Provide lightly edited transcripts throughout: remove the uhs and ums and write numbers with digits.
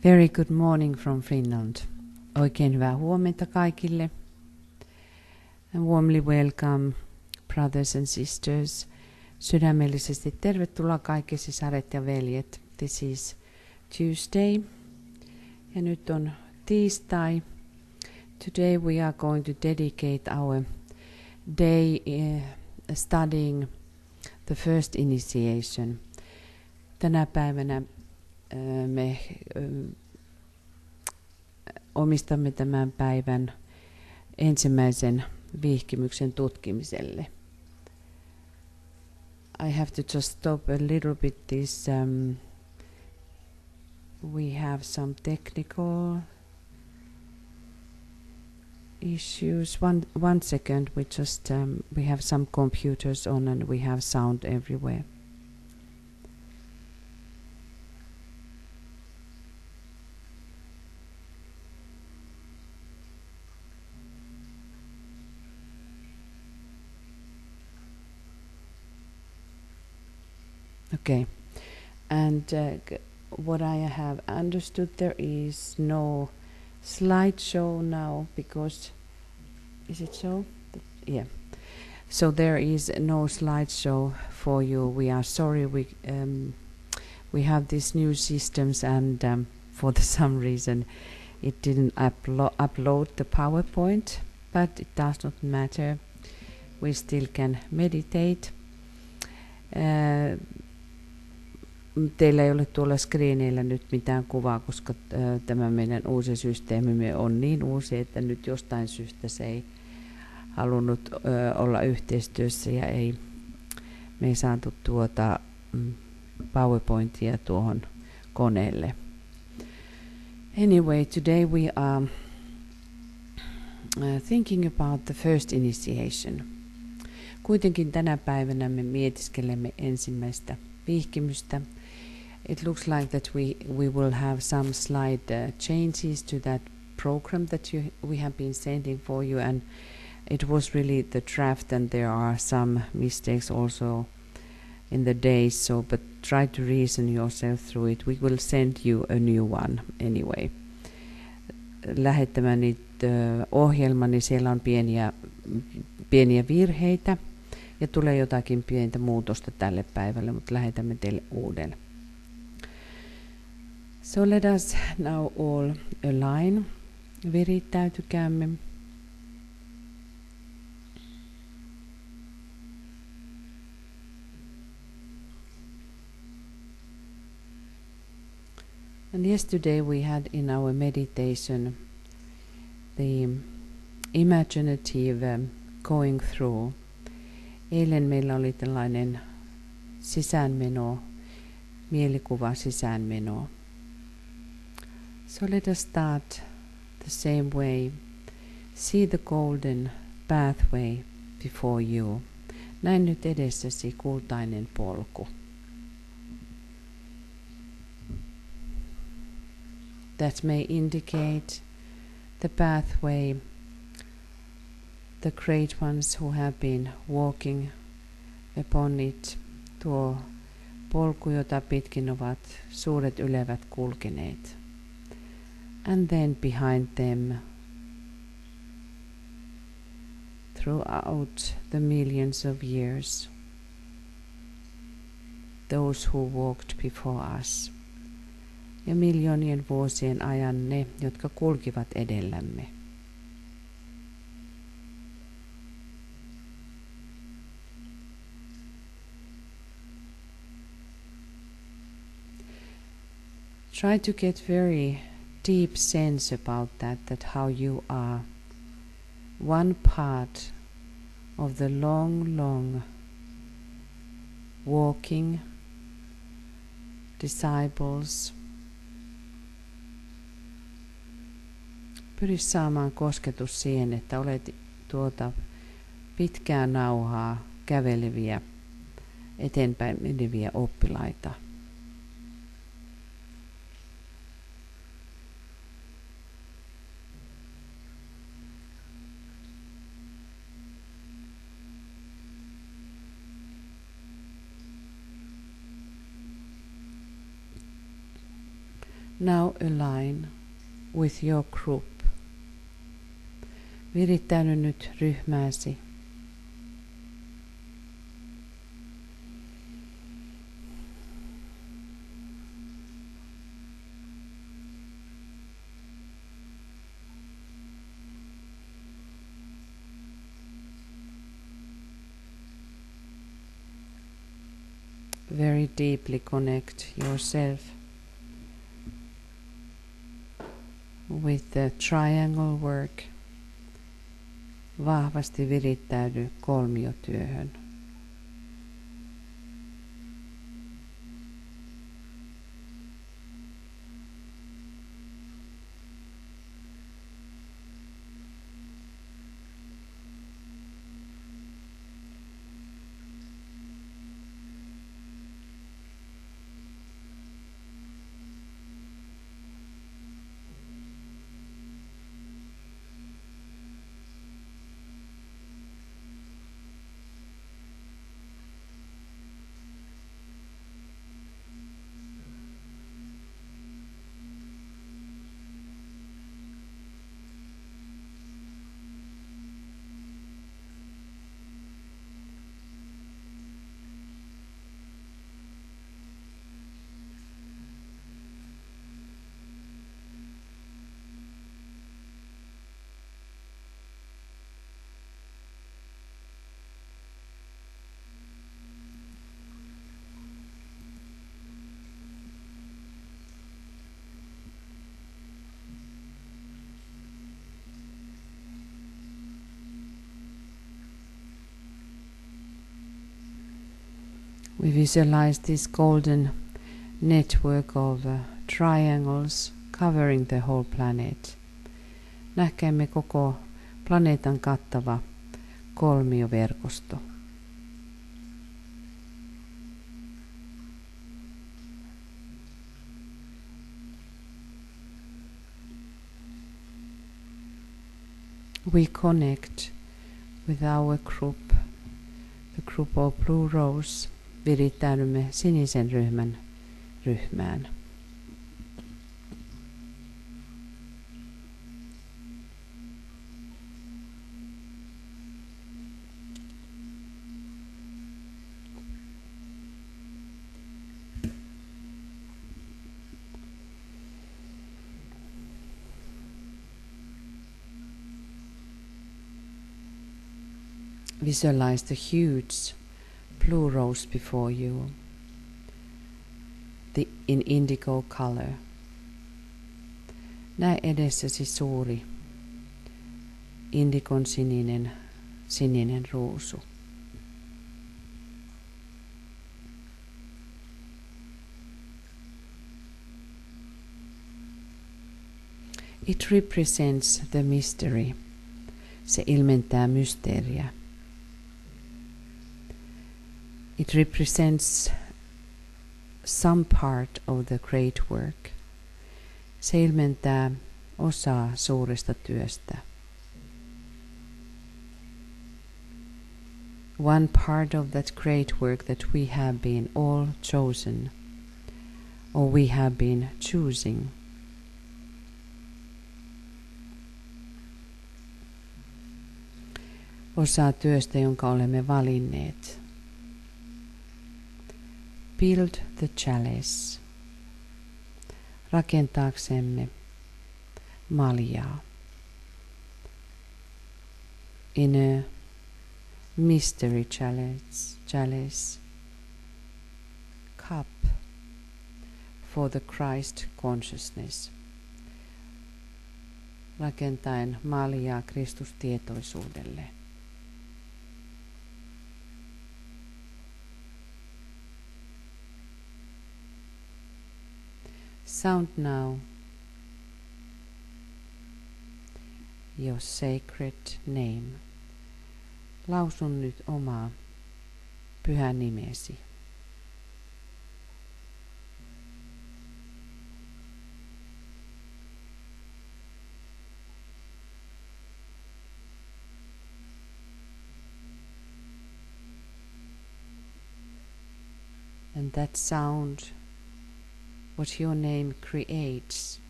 Very good morning from Finland. Oikein hyvää huomenta kaikille. And warmly welcome, brothers and sisters. Sydämellisesti tervetuloa kaikki sisaret ja veljet. This is Tuesday. Ja nyt on tiistai. Today we are going to dedicate our day studying the first initiation. Tänä päivänä me omistamme tämän päivän ensimmäisen vihkimyksen tutkimiselle. I have to just stop a little bit this. We have some technical issues. One second. We have some computers on and we have sound everywhere. Okay, and what I have understood, there is no slideshow now because, is it so? Yeah. So there is no slideshow for you. We are sorry. We have these new systems, and for some reason, it didn't upload the PowerPoint, but it does not matter. We still can meditate. Teillä ei ole tuolla screenillä nyt mitään kuvaa, koska tämä meidän uusi systeemimme on niin uusi, että nyt jostain syystä se ei halunnut olla yhteistyössä ja me ei saatu tuota PowerPointia tuohon koneelle. Anyway, today we are thinking about the first initiation. Kuitenkin tänä päivänä me mietiskelemme ensimmäistä vihkimystä. It looks like that we will have some slight changes to that program that we have been sending for you, and it was really the draft, and there are some mistakes also in the days. So, but try to reason yourself through it. We will send you a new one anyway. Lähettämäni ohjelmani, siellä on pieniä virheitä ja tulee jotakin pientä muutosta tälle päivälle, mutta lähetämme teille uuden. So let us now all align. Virittäytykäämme. And yesterday we had in our meditation the imaginative going through. Eilen meillä oli tällainen sisäänmeno, mielikuva sisäänmeno. So let us start the same way. See the golden pathway before you. Näin nyt edessäsi kultainen polku. That may indicate the pathway, the great ones who have been walking upon it, tuo polku, jota pitkin ovat suuret ylevät kulkeneet. And then behind them, throughout the millions of years, those who walked before us. Ja miljoonien vuosien ajan ne, jotka kulkivat edellämme. Try to get very deep sense about that how you are one part of the long walking disciples. Pyri saamaan kosketus siihen, että olet tuota pitkää nauhaa käveleviä, eteenpäin meneviä oppilaita. Now align with your group. Virittäydy nyt ryhmääsi. Very deeply connect yourself with the triangle work. Vahvasti virittäydy kolmiotyöhön. We visualize this golden network of triangles covering the whole planet. Näkäämme koko planeetan kattava kolmioverkosto. We connect with our group, the group of Blue Rose. Virittäydymme sinisen ryhmään. Visualize the huge blue rose before you, in indigo color. Näe edessäsi suuri indikon sininen ruusu. It represents the mystery. Se ilmentää mysteeriä. It represents some part of the great work. Se ilmentää osaa suuresta työstä. One part of that great work that we have been all chosen, or we have been choosing. Osaa työstä, jonka olemme valinneet. Build the chalice. Rakentaaksemme maljaa. In a mystery chalice. Cup for the Christ consciousness. Rakentaen maljaa Kristustietoisuudelle. Sound now your sacred name. Lausun nyt omaa pyhä nimesi. And that sound what your name creates.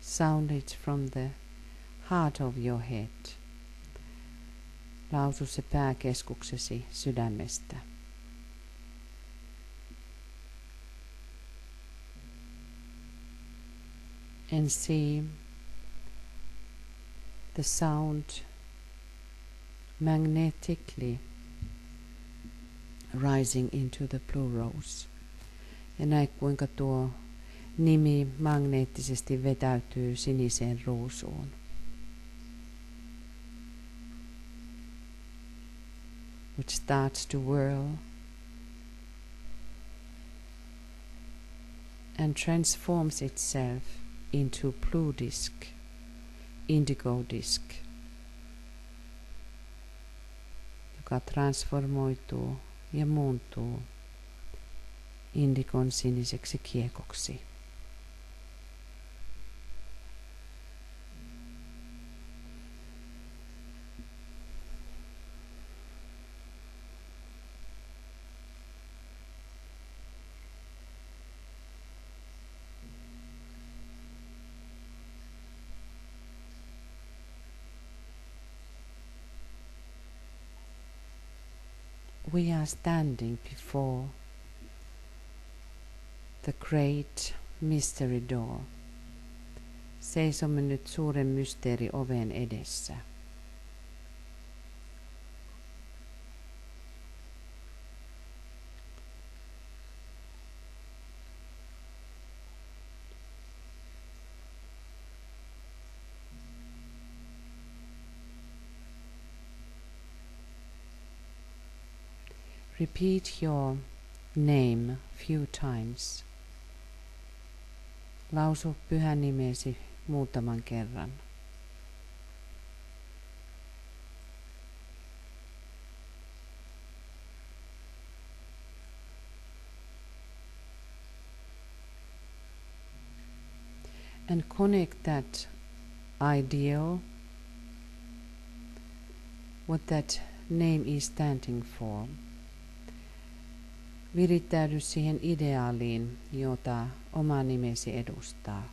Sound it from the heart of your head. Lausu se pääkeskuksesi sydämestä. And see the sound magnetically rising into the blue rose. Ja näe kuinka tuo nimi magneettisesti vetäytyy siniseen ruusuun. Which starts to whirl and transforms itself into blue disc, indigo disc, joka transformoituu ja muuntuu indigon siniseksi kiekoksi. We are standing before the great mystery door. Seisomme nyt suuren mysteerioven edessä. Repeat your name few times. Lausu pyhän nimesi muutaman kerran. And connect that ideal, what that name is standing for. Virittäydy siihen ideaaliin, jota oma nimesi edustaa.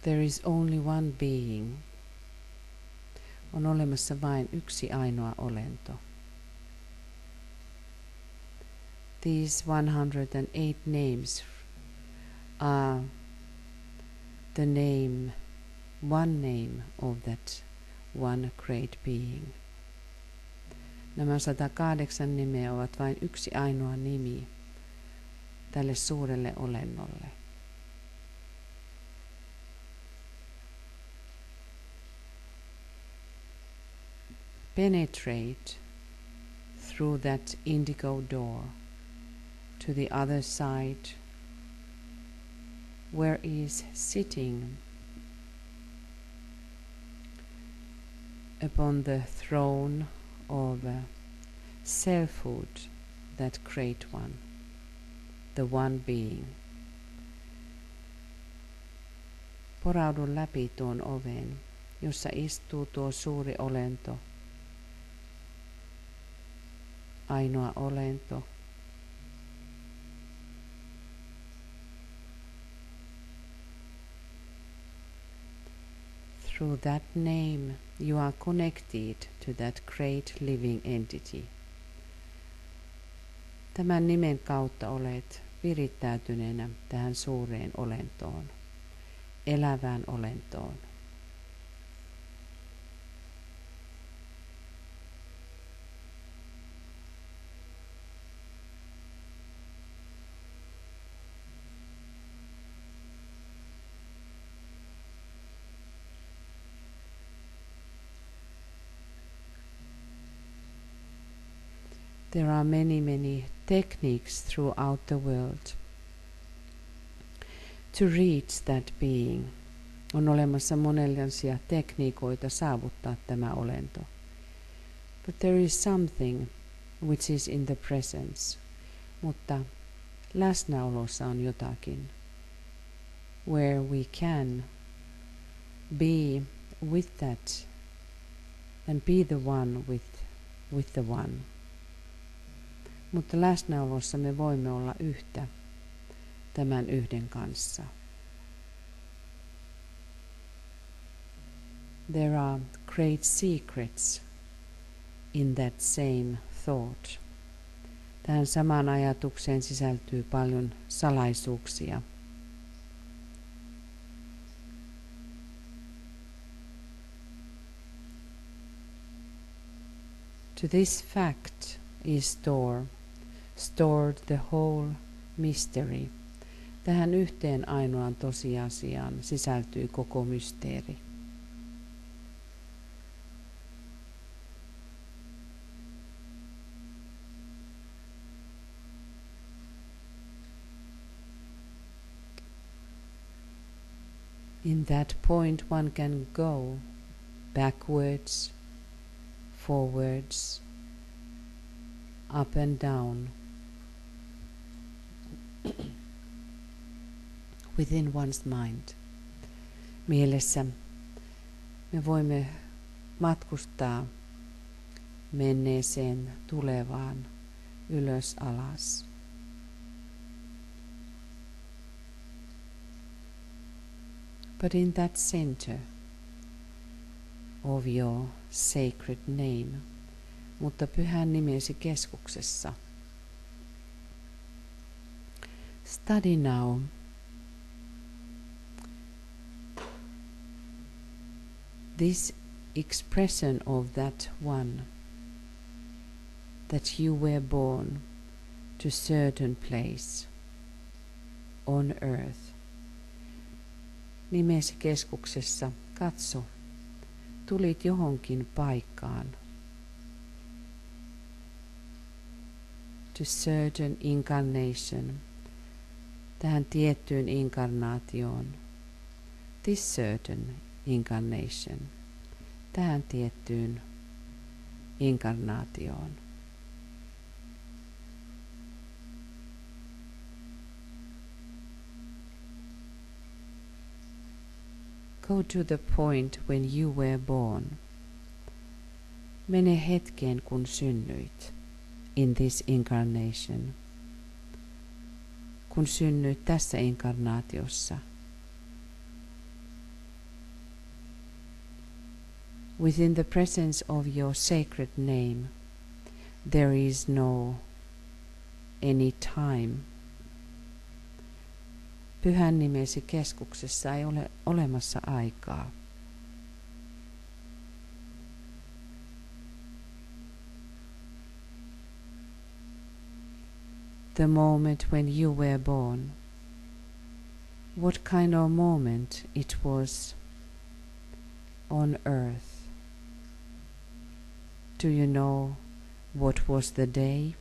There is only one being. On olemassa vain yksi ainoa olento. These 108 names are the name, one name of that one great being. Nämä 108 nimeä ovat vain yksi ainoa nimi tälle suurelle olennolle. Penetrate through that indigo door to the other side, where is sitting upon the throne of selfhood, that great one, the one being. Poraudu läpi tuon oven, jossa istuu tuo suuri olento, ainoa olento, through that name you are connected to that great living entity. Tämän nimen kautta olet virittäytyneenä tähän suureen olentoon, elävään olentoon. There are many techniques throughout the world to reach that being. On olemassa monenlaisia tekniikoita saavuttaa tämä olento. But there is something which is in the presence. Mutta läsnäolossa on jotakin. where we can be with that and be the one with the one. Mutta läsnäolossa me voimme olla yhtä tämän yhden kanssa. There are great secrets in that same thought. Tähän samaan ajatukseen sisältyy paljon salaisuuksia. To this fact is stored the whole mystery. Tähän yhteen ainoaan tosiasiaan sisältyy koko mysteeri. In that point one can go backwards, forwards, up and down within one's mind. Mielessä me voimme matkustaa menneeseen, tulevaan, ylös, alas. But in that center of your sacred name, mutta pyhän nimesi keskuksessa. Study now this expression of that one, that you were born to certain place on earth. Nimesi keskuksessa, katso, tulit johonkin paikkaan. To certain incarnation, tähän tiettyyn inkarnaatioon. This certain incarnation, tähän tiettyyn inkarnaatioon. Go to the point when you were born. Mene hetkeen, kun synnyit. In this incarnation. Kun synnyit tässä inkarnaatiossa. Within the presence of your sacred name, there is no any time. Pyhän nimesi keskuksessa ei ole olemassa aikaa. The moment when you were born, what kind of moment it was on earth? Do you know what was the day?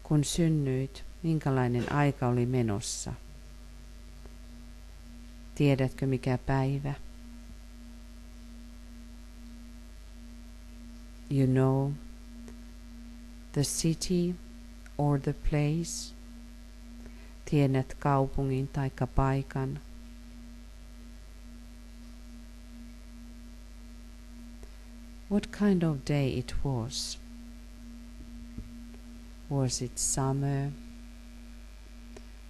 Kun synnyit, minkälainen aika oli menossa? Tiedätkö mikä päivä? You know the city or the place? Tiedät kaupungin taikka paikan? What kind of day it was? Was it summer?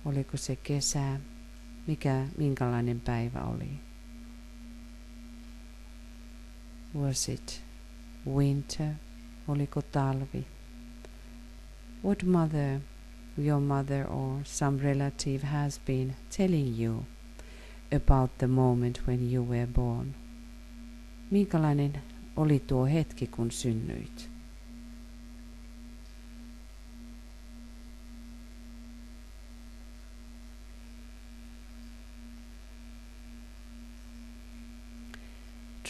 Oliko se kesä? Minkälainen päivä oli? Was it winter? Oliko talvi? What mother, your mother or some relative has been telling you about the moment when you were born? Minkälainen oli tuo hetki, kun synnyit?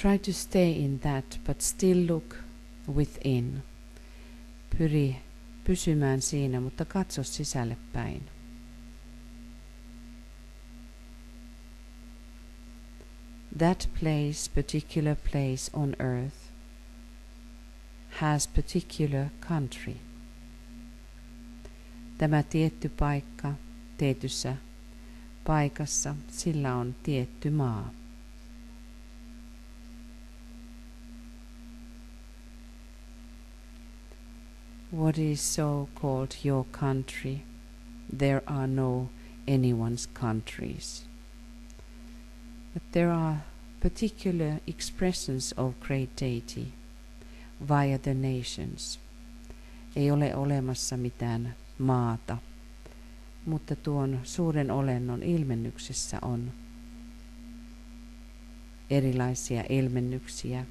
Try to stay in that, but still look within. Pyri pysymään siinä, mutta katso sisälle päin. That place, particular place on earth, has particular country. Tämä tietty paikka tietyssä paikassa sillä on tietty maa. What is so called your country? There are no anyone's countries. But there are particular expressions of great deity via the nations. Ei ole olemassa mitään maata, mutta tuon suuren olennon ilmennyksessä on erilaisia ilmennyksiä,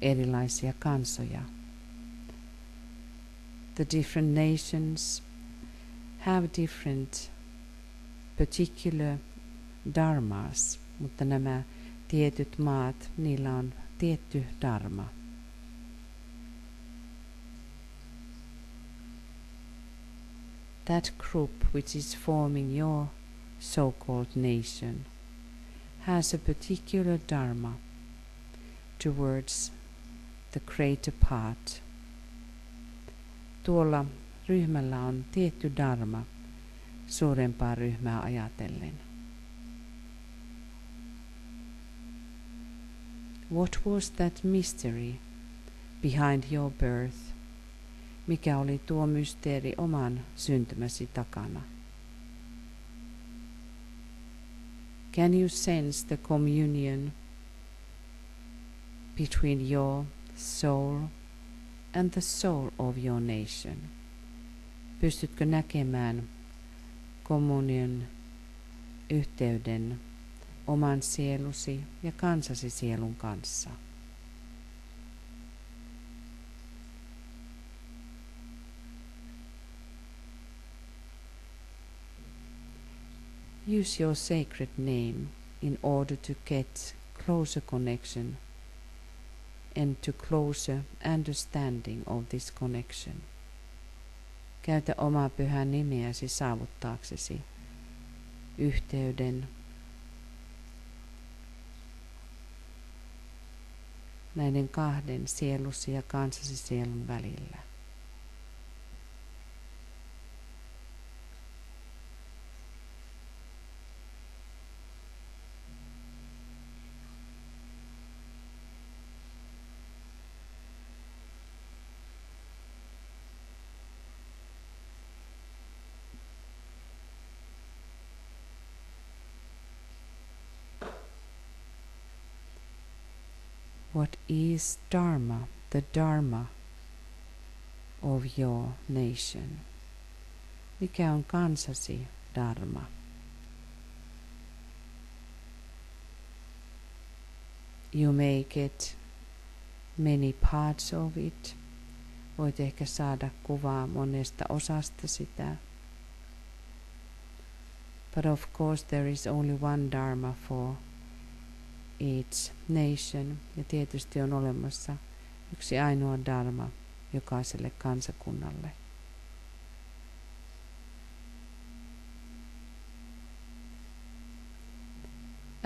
erilaisia kansoja. The different nations have different particular dharmas, mutta nämä tietyt maat, niillä on tietty dharma. That group which is forming your so-called nation has a particular dharma towards the greater part. Tuolla ryhmällä on tietty dharma suurempaa ryhmää ajatellen. What was that mystery behind your birth? Mikä oli tuo mysteeri oman syntymäsi takana? Can you sense the communion between your soul and the soul of your nation? Pystytkö näkemään kommunion yhteyden oman sielusi ja kansasi sielun kanssa? Use your sacred name in order to get closer connection and to closer understanding of this connection. Käytä omaa pyhää nimeäsi saavuttaaksesi yhteyden näiden kahden sielusi ja kansasi sielun välillä. What is Dharma, the Dharma of your nation? Mikä on kansasi Dharma? You may get many parts of it. Voit ehkä saada kuvaa monesta osasta sitä. But of course there is only one Dharma for each nation, ja tietysti on olemassa yksi ainoa dharma jokaiselle kansakunnalle.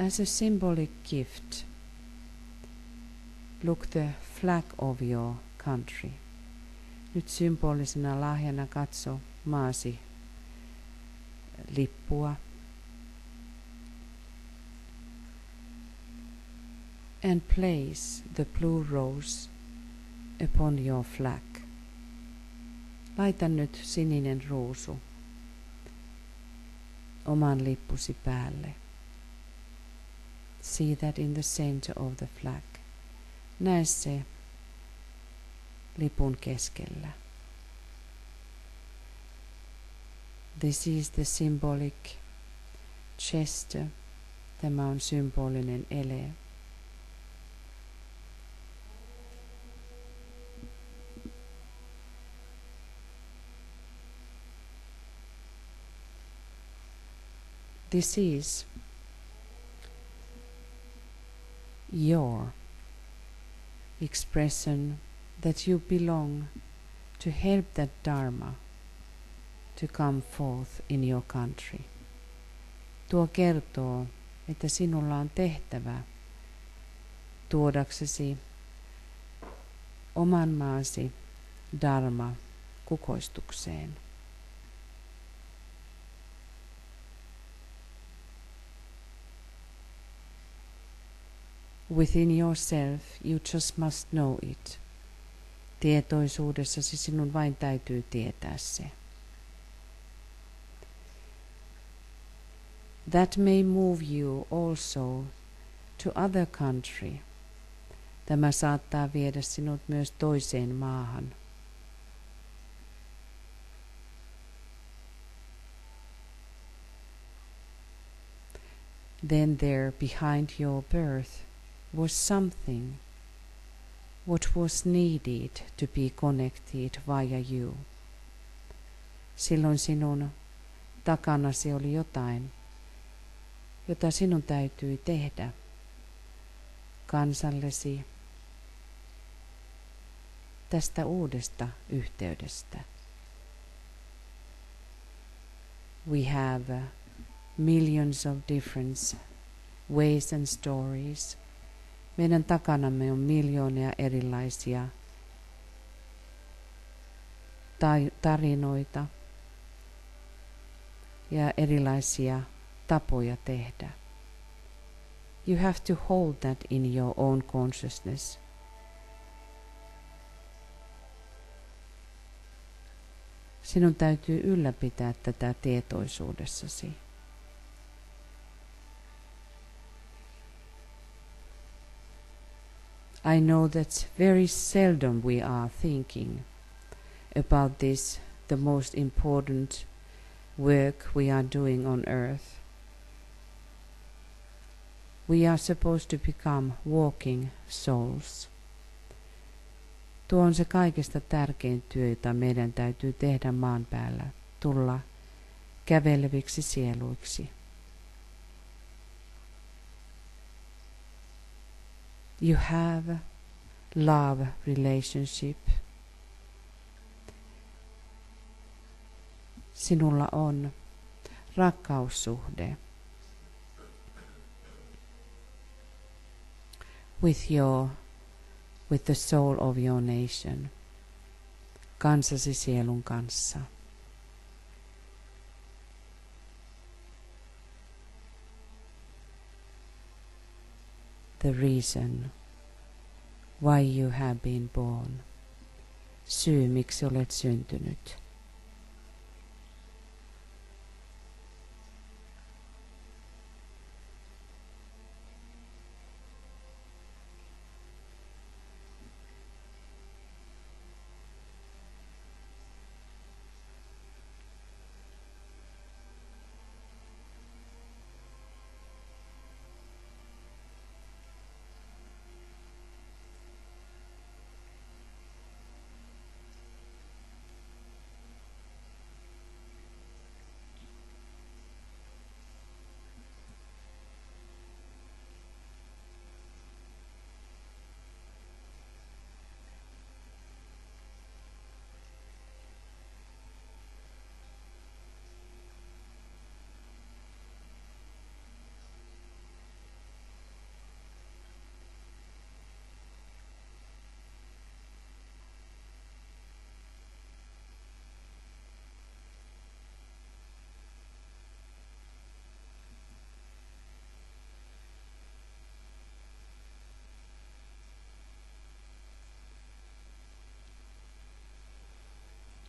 As a symbolic gift, look the flag of your country. Nyt symbolisena lahjana katso maasi lippua. And place the blue rose upon your flag. Laita nyt sininen ruusu oman lippusi päälle. See that in the center of the flag. Näe se lipun keskellä. This is the symbolic gesture. Tämä on symbolinen ele. This is your expression that you belong to help that Dharma to come forth in your country. Tuo kertoo, että sinulla on tehtävä tuodaksesi oman maasi Dharma kukoistukseen. Within yourself, you just must know it. Tietoisuudessasi sinun vain täytyy tietää se. That may move you also to other country. Tämä saattaa viedä sinut myös toiseen maahan. Then there behind your birth was something what was needed to be connected via you. Silloin sinun takanasi oli jotain, jota sinun täytyi tehdä kansallesi tästä uudesta yhteydestä. We have millions of different ways and stories. Meidän takanamme on miljoonia erilaisia tarinoita ja erilaisia tapoja tehdä. You have to hold that in your own consciousness. Sinun täytyy ylläpitää tätä tietoisuudessasi. I know that very seldom we are thinking about this, the most important work we are doing on earth. We are supposed to become walking souls. Tuo on se kaikista tärkein työ, jota meidän täytyy tehdä maan päällä, tulla käveleviksi sieluiksi. You have love relationship. Sinulla on rakkaussuhde with the soul of your nation, kansasi sielun kanssa. The reason why you have been born, syy miksi olet syntynyt.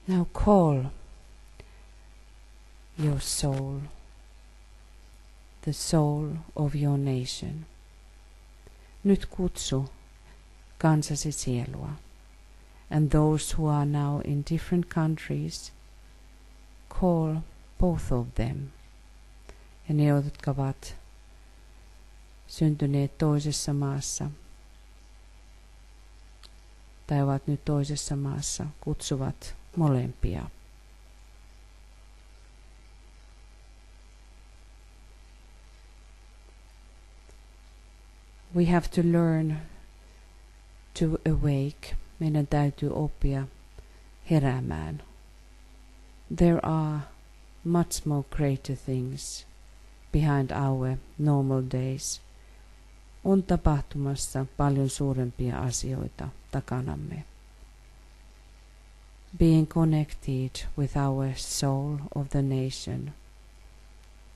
Now call your soul, the soul of your nation. Nyt kutsu kansasi sielua. And those who are now in different countries, call both of them. Ja ne, jotka ovat syntyneet toisessa maassa tai ovat nyt toisessa maassa, kutsuvat molempia. We have to learn to awake. Meidän täytyy oppia heräämään. There are much more greater things behind our normal days. On tapahtumassa paljon suurempia asioita takanamme. Being connected with our soul of the nation,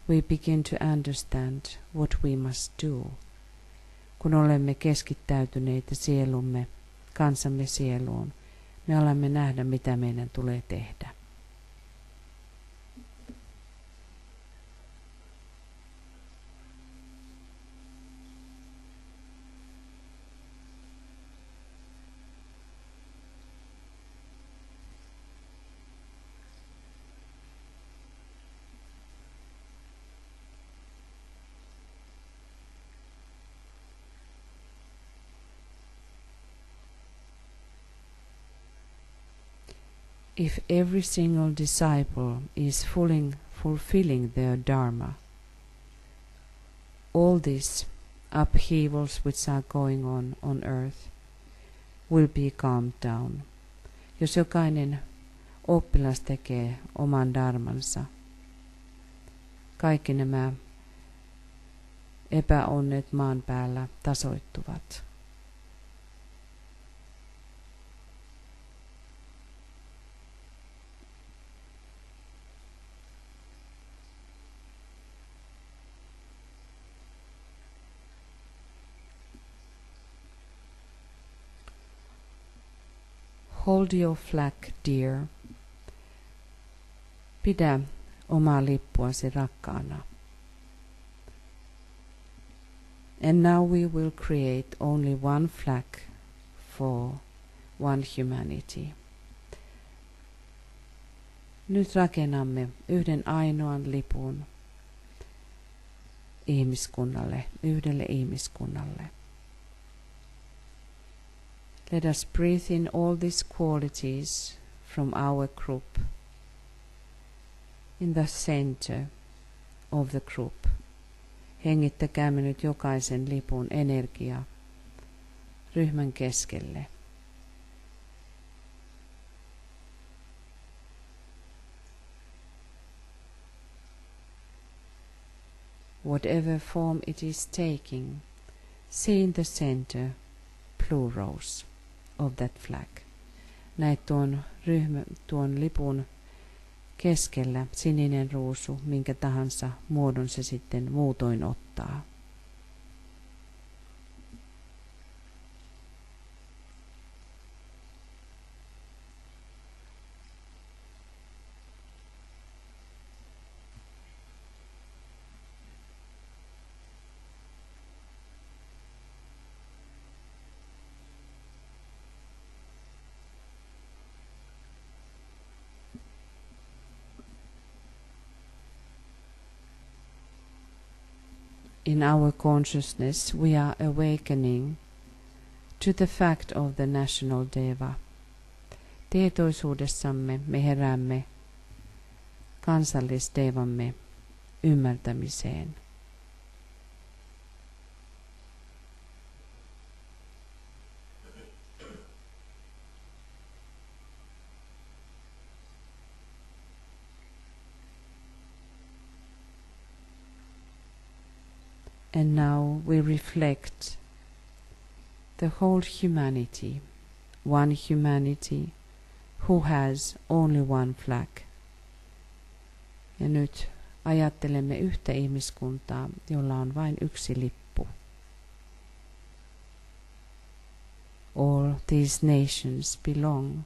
we begin to understand what we must do. kun olemme keskittäytyneitä sielumme, kansamme sieluun, me alamme nähdä, mitä meidän tulee tehdä. If every single disciple is fulfilling their dharma, all these upheavals which are going on earth will be calmed down. Jos jokainen oppilas tekee oman dharmansa, kaikki nämä epäonnet maan päällä tasoittuvat. Hold your flag dear. Pidä omaa lippuasi rakkaana. And now we will create only one flag for one humanity. Nyt rakennamme yhden ainoan lipun ihmiskunnalle, yhdelle ihmiskunnalle. Let us breathe in all these qualities from our group in the center of the group. Hengittäkäämme nyt jokaisen lipun energia ryhmän keskelle. Whatever form it is taking, see in the center blue rose of that flag. Näet tuon lipun keskellä sininen ruusu, minkä tahansa muodon se sitten muutoin ottaa. In our consciousness, we are awakening to the fact of the national deva. Tietoisuudessamme me heräämme kansallisdevamme ymmärtämiseen. And now we reflect the whole humanity, one humanity who has only one flag. Ja nyt ajattelemme yhtä ihmiskuntaa, jolla on vain yksi lippu. All these nations belong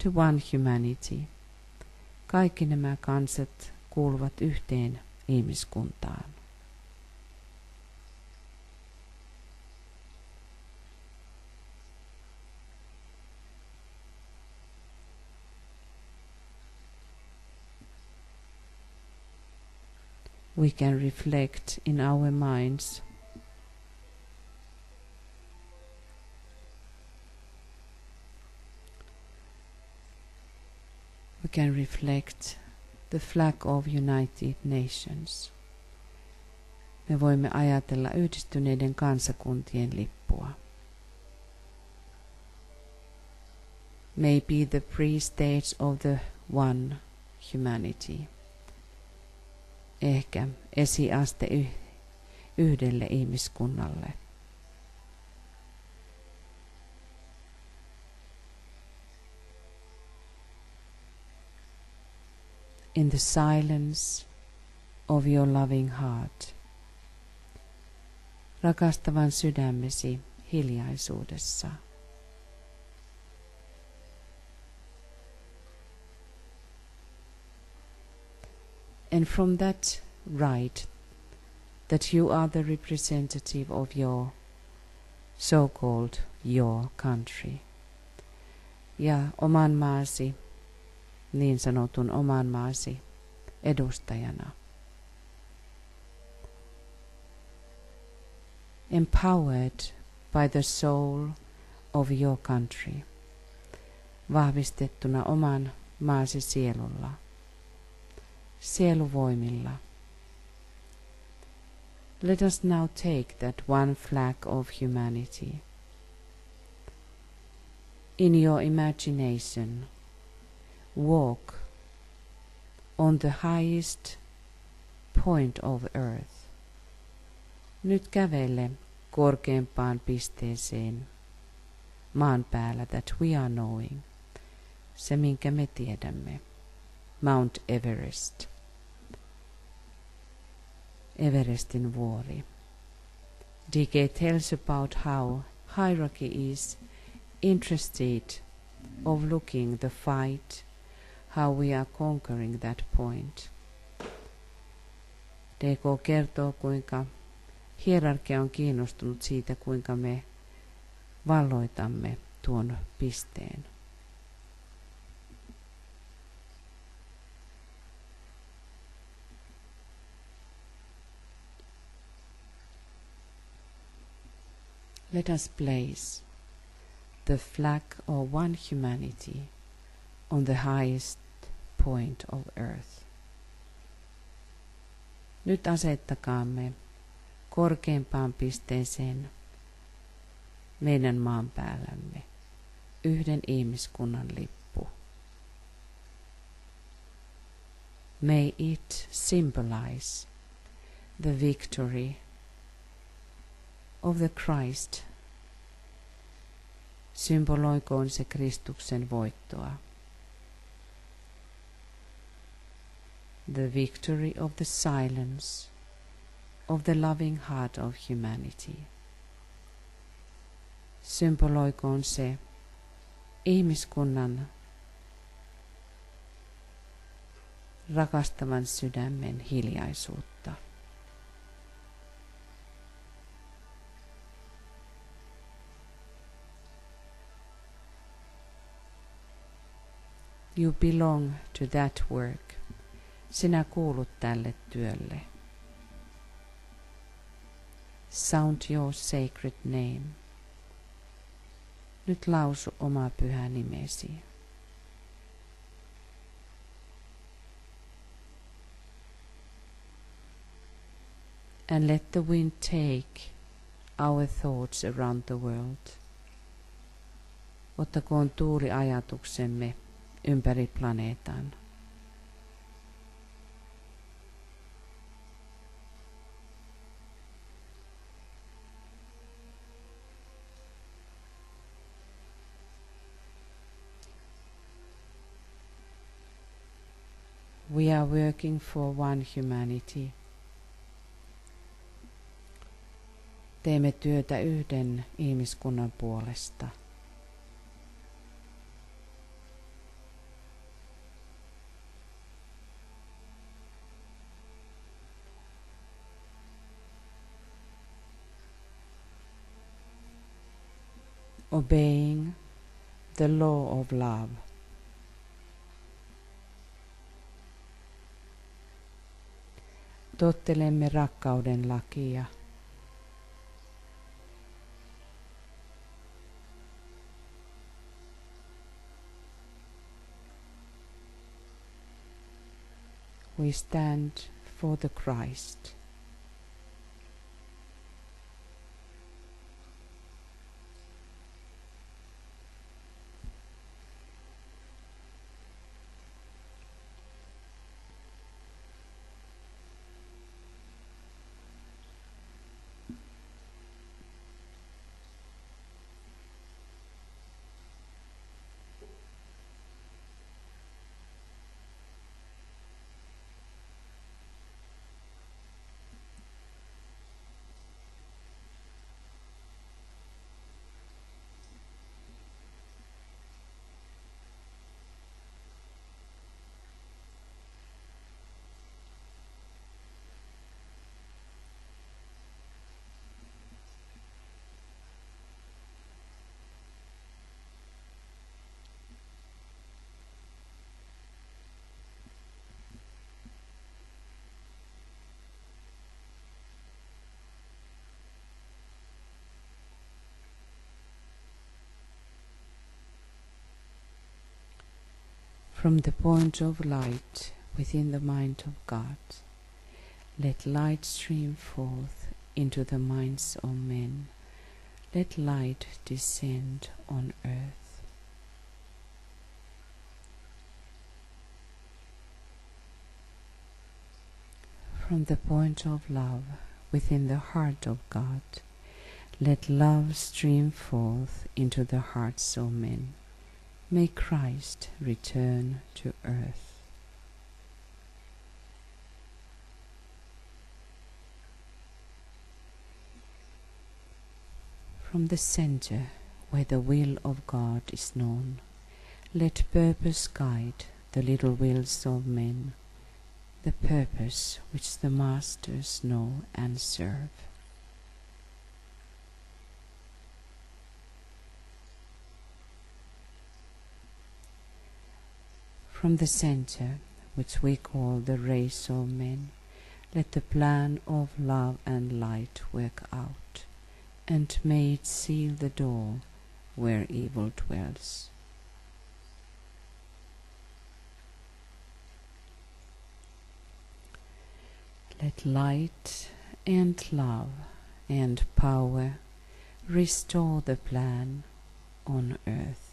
to one humanity. Kaikki nämä kansat kuuluvat yhteen ihmiskuntaan. We can reflect in our minds the flag of United Nations. Me voimme ajatella yhdistyneiden kansakuntien lippua. Maybe the pre-stage of the one humanity. Ehkä esiaste yhdelle ihmiskunnalle. In the silence of your loving heart, rakastavan sydämesi hiljaisuudessa. And from that right, that you are the representative of your so-called your country. Ja oman maasi, niin sanotun oman maasi edustajana. Empowered by the soul of your country. Vahvistettuna oman maasi sielulla. Sieluvoimilla. Let us now take that one flag of humanity. In your imagination, walk on the highest point of earth. Nyt kävele korkeimpaan pisteeseen maan päällä, that we are knowing, se minkä me tiedämme, Mount Everest, Everestin vuori. DK tells about how hierarchy is interested of looking the fight, how we are conquering that point. DK kertoo, kuinka hierarkia on kiinnostunut siitä, kuinka me valloitamme tuon pisteen. Let us place the flag of one humanity on the highest point of earth. Nyt asettakaamme korkeimpaan pisteeseen meidän maan päällämme yhden ihmiskunnan lippu. May it symbolize the victory of the Christ. Symboloikoon se Kristuksen voittoa. The victory of the silence of the loving heart of humanity. Symboloikoon se ihmiskunnan rakastavan sydämen hiljaisuutta. You belong to that work. Sinä kuulut tälle työlle. Sound your sacred name. Nyt lausu oma pyhä nimesi. And let the wind take our thoughts around the world. Ottakoon tuuli ajatuksemme ympäri planeetan. We are working for one humanity. Teemme työtä yhden ihmiskunnan puolesta. Obeying the law of love. Tottelemme rakkauden lakia. We stand for the Christ. From the point of light within the mind of God, let light stream forth into the minds of men. Let light descend on earth. From the point of love within the heart of God, let love stream forth into the hearts of men. May Christ return to earth. From the center where the will of God is known, let purpose guide the little wills of men, the purpose which the masters know and serve. From the center, which we call the race of men, let the plan of love and light work out, and may it seal the door where evil dwells. Let light and love and power restore the plan on earth.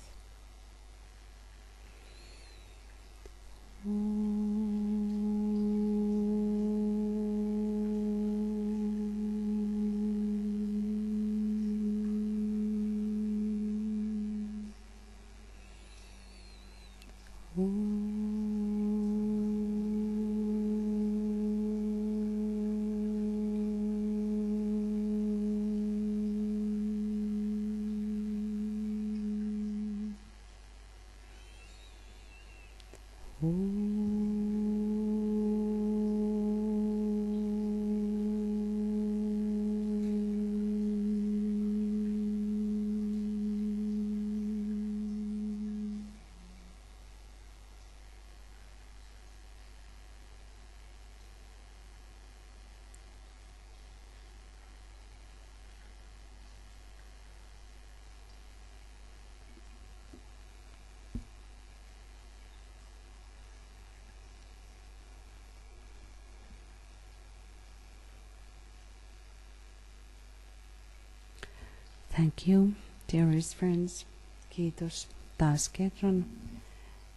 Thank you, dearest friends. Kiitos taas kerran.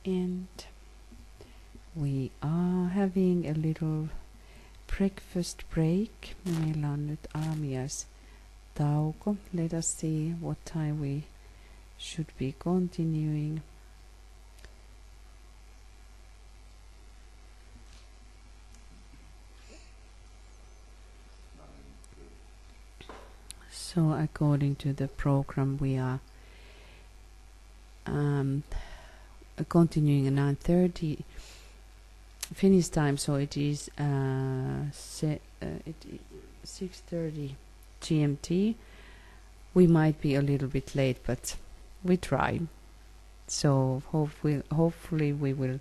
And we are having a little breakfast break. Meillä on nyt aamiaistauko. Let us see what time we should be continuing. So according to the program, we are continuing at 9:30 Finnish time, so it is 6:30 GMT. We might be a little bit late, but we try. So hopefully we will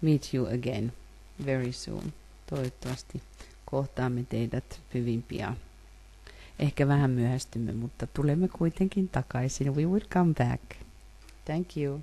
meet you again very soon. Toivottavasti kohtaamme teidät hyvin pian. Ehkä vähän myöhästymme, mutta tulemme kuitenkin takaisin. We will come back. Thank you.